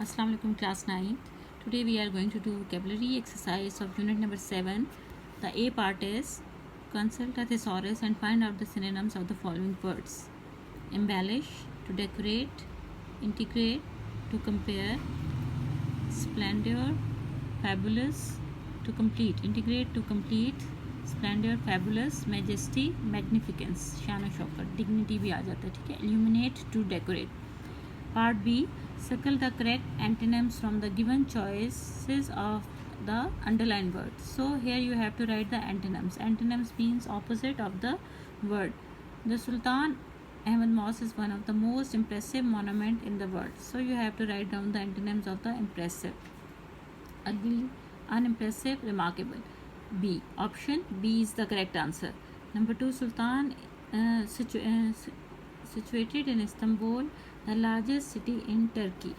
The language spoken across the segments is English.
Assalamu alaikum class 9. Today we are going to do vocabulary exercise of unit number 7. The A part is consult a thesaurus and find out the synonyms of the following words. Embellish, to decorate, integrate, to compare, splendor, fabulous, to complete, integrate, to complete, splendor, fabulous, majesty, magnificence, शान Shaukat, dignity भी आ जाता है, ठीक है. Illuminate, to decorate. Part B, circle the correct antonyms from the given choices of the underlined word. So here you have to write the antonyms. Antonyms means opposite of the word. The Sultan Ahmed Mosque is one of the most impressive monument in the world. So you have to write down the antonyms of the impressive. Ugly, unimpressive, remarkable. B. Option B is the correct answer. Number 2, Sultan situated in Istanbul, the largest city in Turkey.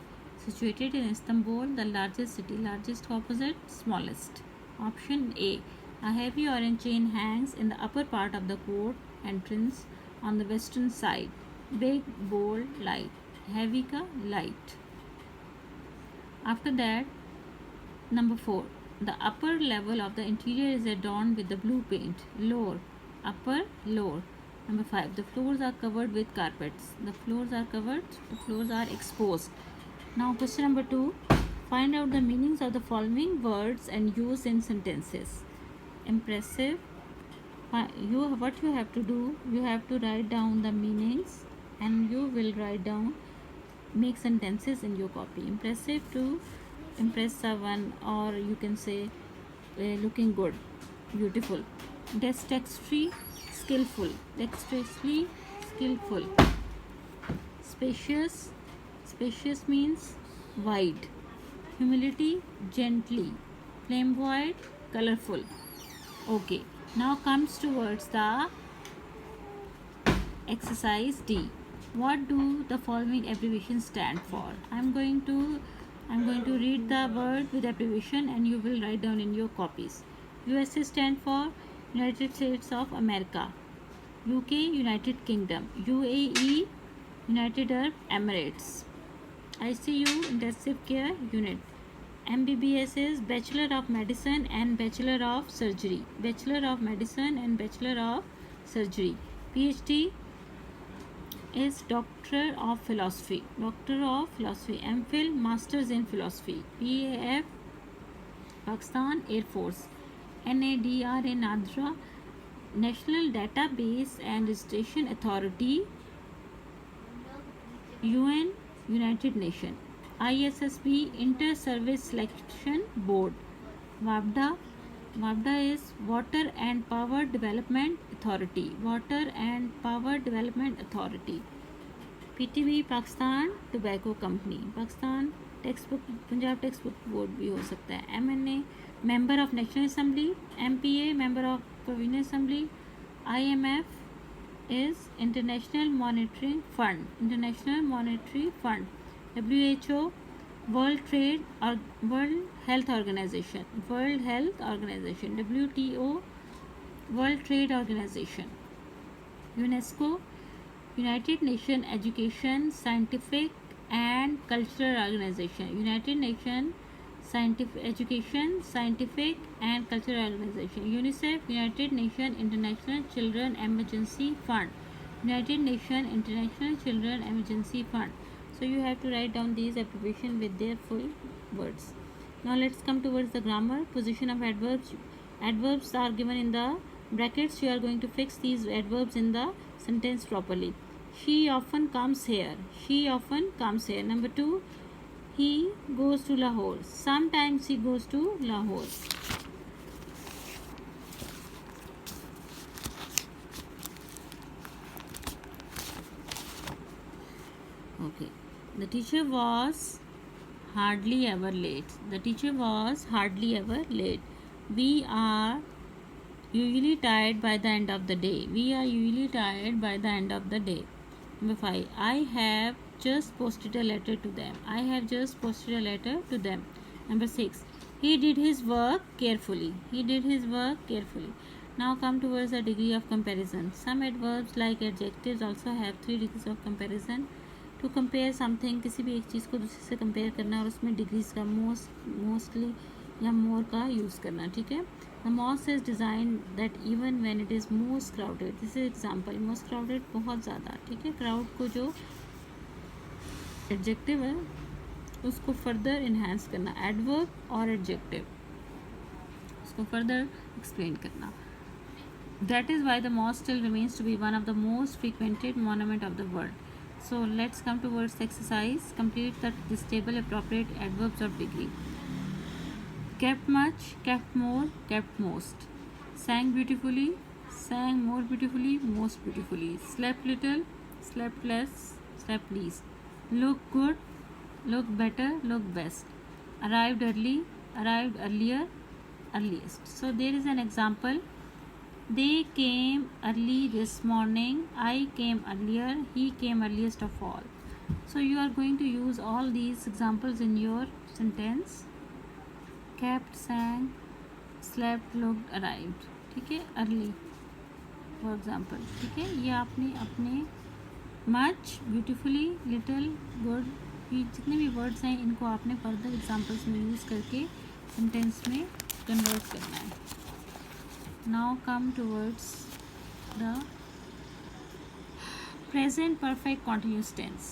Situated in Istanbul, the largest city. Largest opposite, smallest. Option A. A heavy orange chain hangs in the upper part of the court entrance on the western side. Big, bold, light. Heavy ka light. After that, number 4. The upper level of the interior is adorned with the blue paint. Lower, upper, lower. Number 5. The floors are covered with carpets. The floors are exposed. Now question number 2. Find out the meanings of the following words and use in sentences. Impressive. What you have to do, you have to write down the meanings and you will write down, make sentences in your copy. Impressive, to impress someone, or you can say looking good, beautiful. Dexterously, skillful. Dexterously, skillful. Spacious. Spacious means wide. Humility, gently. Flamboyant, colorful. Okay, now comes towards the exercise D. What do the following abbreviations stand for? I'm going to read the word with abbreviation and you will write down in your copies. USA stand for United States of America. UK, United Kingdom. UAE, United Arab Emirates. ICU, Intensive Care Unit. MBBS is Bachelor of Medicine and Bachelor of Surgery. Bachelor of Medicine and Bachelor of Surgery. PhD is Doctor of Philosophy. Doctor of Philosophy. MPhil, Masters in Philosophy. PAF, Pakistan Air Force. NADRA, NADRA, National Database and Registration Authority. UN, United Nations. ISSB, Inter-Service Selection Board. WAPDA, WAPDA is Water and Power Development Authority. Water and Power Development Authority. PTB, Pakistan Tobacco Company. Pakistan text book, Punjab text book board भी हो सकता है. MNA, member of national assembly. MPA, member of provisional assembly. IMF is International Monetary Fund. International Monetary Fund. WHO, World Health Organization. World Health Organization. WTO, World Trade Organization. UNESCO, United Nations Education, Scientific and Cultural Organization. United Nations Scientific Education, Scientific and Cultural Organization. UNICEF, United Nations International Children Emergency Fund. United Nations International Children Emergency Fund. So you have to write down these abbreviations with their full words. Now let's come towards the grammar. Position of adverbs. Adverbs are given in the brackets. You are going to fix these adverbs in the sentence properly. She often comes here. She often comes here. Number 2, he goes to Lahore. Sometimes he goes to Lahore. Okay. The teacher was hardly ever late. The teacher was hardly ever late. We are usually tired by the end of the day. We are usually tired by the end of the day. Number 5. I have just posted a letter to them. I have just posted a letter to them. Number 6. He did his work carefully. He did his work carefully. Now come towards the degree of comparison. Some adverbs like adjectives also have 3 degrees of comparison. To compare something, किसी भी एक चीज़ को दूसरे से compare करना और उसमें degrees का मोस्टली या मोर का यूज़ करना, ठीक है। The moss is design that even when it is most crowded, this is example, most crowded बहुत ज़्यादा, ठीक है। क्राउड को जो एडजेक्टिव है उसको फर्दर इन्हांस करना, एडवर्ब और एडजेक्टिव, उसको फर्दर एक्सप्लेन करना। That is why the mosque still remains to be one of the most frequented monument of the world. So let's come to words exercise. Complete this table appropriate adverbs of degree. Kept much, kept more, kept most. Sang beautifully, sang more beautifully, most beautifully. Slept little, slept less, slept least. Look good, look better, look best. Arrived early, arrived earlier, earliest. So there is an example. They came early this morning, I came earlier, he came earliest of all. So you are going to use all these examples in your sentence. Kept, sang, slept, looked, arrived, ठीक है, early for example, ठीक है। ये आपने अपने much, beautifully, little, good, ये जितने भी वर्ड्स हैं इनको आपने फर्दर एग्जाम्पल्स में यूज़ करके सेंटेंस में कन्वर्ट करना है। Now come towards the present perfect continuous tense.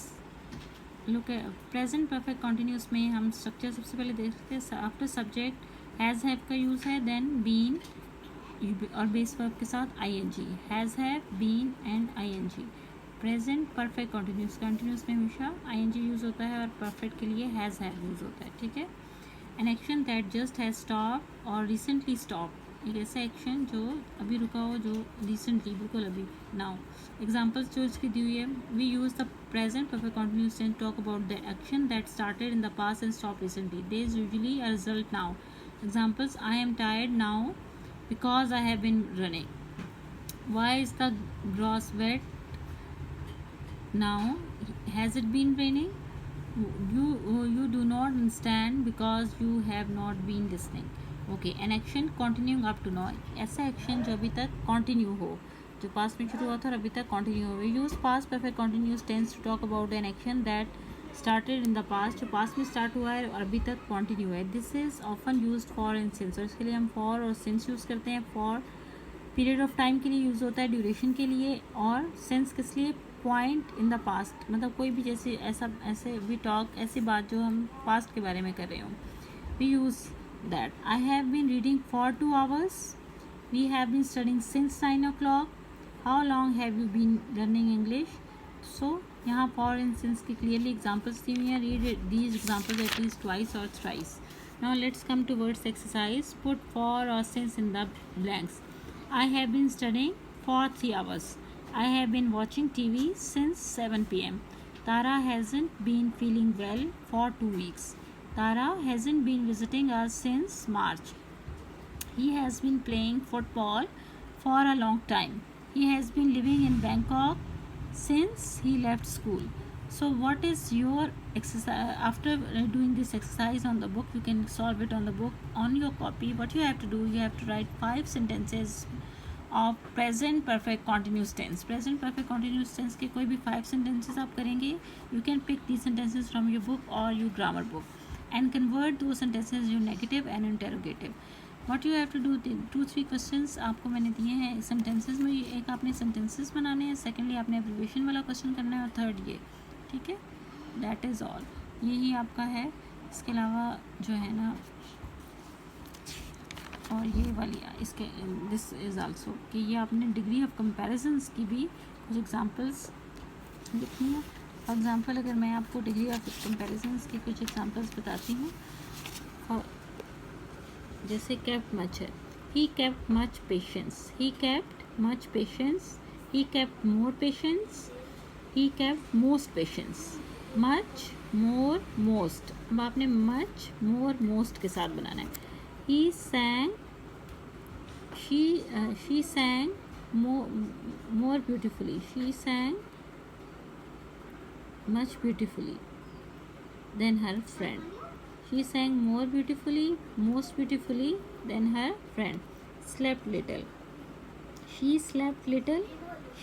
Look at present perfect continuous में हम स्ट्रक्चर सबसे पहले देखते हैं। आफ्टर सब्जेक्ट हैज़ हैव का यूज़ है, देन बीन और बेस वर्ब के साथ ing, has have, been and ing। Present perfect continuous में हमेशा ing यूज़ होता है और परफेक्ट के लिए हैज़ हैव यूज़ होता है, ठीक है। N action that just has stop और रिसेंटली स्टॉप, एक ऐसा एक्शन जो अभी रुका हो, जो रिसेंटली, बिल्कुल अभी, नाउ। एग्जाम्पल्स जो इसकी दी हुई है, we use the present perfect continuous tense talk about the action that started in the past and stop recently, there is usually a result now. Examples, I am tired now because I have been running, why is the grass wet now, has it been raining, you do not understand because you have not been listening. Okay, an action continuing up to now, ऐसा action जो अभी तक continue हो, जो past में शुरू हुआ था और अभी तक कॉन्टिन्यू हो। Use past perfect continuous tense to talk about an action that started in the past, जो पास्ट में स्टार्ट हुआ है और अभी तक कॉन्टिन्यू है। This is often use for and since, और इसके लिए हम फॉर और सिंस यूज़ करते हैं। फॉर पीरियड ऑफ टाइम के लिए यूज़ होता है, ड्यूरेशन के लिए, और सिंस किस लिए, पॉइंट इन द पास्ट, मतलब कोई भी जैसे ऐसे वी टॉक, ऐसी बात जो हम पास्ट के बारे में कर रहे हो। We use that. I have been reading for 2 hours, we have been studying since 9 o'clock, how long have you been learning English. So यहाँ फॉर एंड सिंस की क्लियरली एग्जाम्पल्स दी हुई हैं, read these examples at least twice और thrice. Now let's come to words exercise. Put for और since in the blanks. I have been studying for 3 hours. I have been watching TV since 7 p.m. Tara hasn't been feeling well for 2 weeks. Tara hasn't been visiting us since March. He has been playing football for a long time. He has been living in Bangkok since he left school. So what is your exercise? After doing this exercise on the book, you can solve it on the book, on your copy. What you have to do, you have to write 5 sentences of present perfect continuous tense. Present perfect continuous tense के कोई भी 5 sentences आप करेंगे. You can pick these sentences from your book or your grammar book and convert those sentences into negative and interrogative. What you have to do, 2-3 questions आपको मैंने दिए हैं sentences में. एक आपने sentences बनाने हैं, secondly आपने abbreviation वाला question करना है, और third ये, ठीक है. That is all. यही आपका है. इसके अलावा जो है ना, और ये वाली इसके दिस इज़ आल्सो कि ये आपने डिग्री ऑफ कंपैरिजन्स की भी कुछ एग्जांपल्स लिखनी है. फॉर एग्जांपल अगर मैं आपको डिग्री ऑफ कंपैरिजन्स की कुछ एग्जांपल्स बताती हूँ, और जैसे केप्ट मच है, he kept much patience, he kept much patience, he kept more patience, he kept most patience. Much, more, most. अब आपने मच, मोर, मोस्ट के साथ बनाना है. He sang, she sang more beautifully. She sang much beautifully than her friend. She sang more beautifully, most beautifully than her friend. Slept little. She slept little.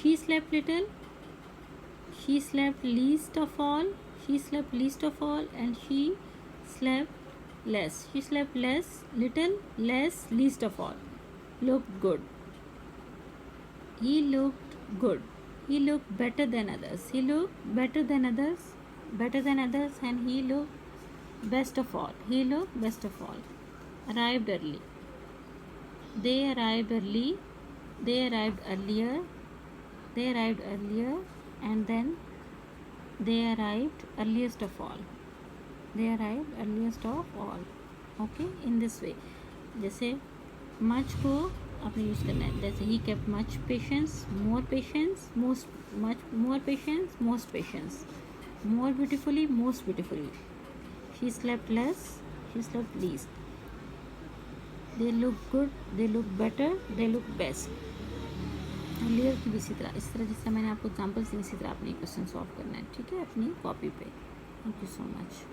She slept little. she slept least of all, she slept least of all, and she slept less, she slept less, little, less, least of all. Looked good, he looked good, he looked better than others, he looked better than others, better than others, and he looked best of all, he looked best of all. Arrived early, they arrived early, they arrived earlier, they arrived earlier, and then they arrived earliest of all, they arrived earliest of all. Okay, in this way. जैसे much को आपने use करना है, जैसे he kept much patience, more patience, most much more patience, most patience, more beautifully, most beautifully. She slept less, she slept least. They look good, they look better, they look best. Clear की भी इसी तरह, जिस तरह मैंने आपको examples दी इसी तरह आपने क्वेश्चन सॉल्व करना है. ठीक है, अपनी कॉपी पे. Thank you so much.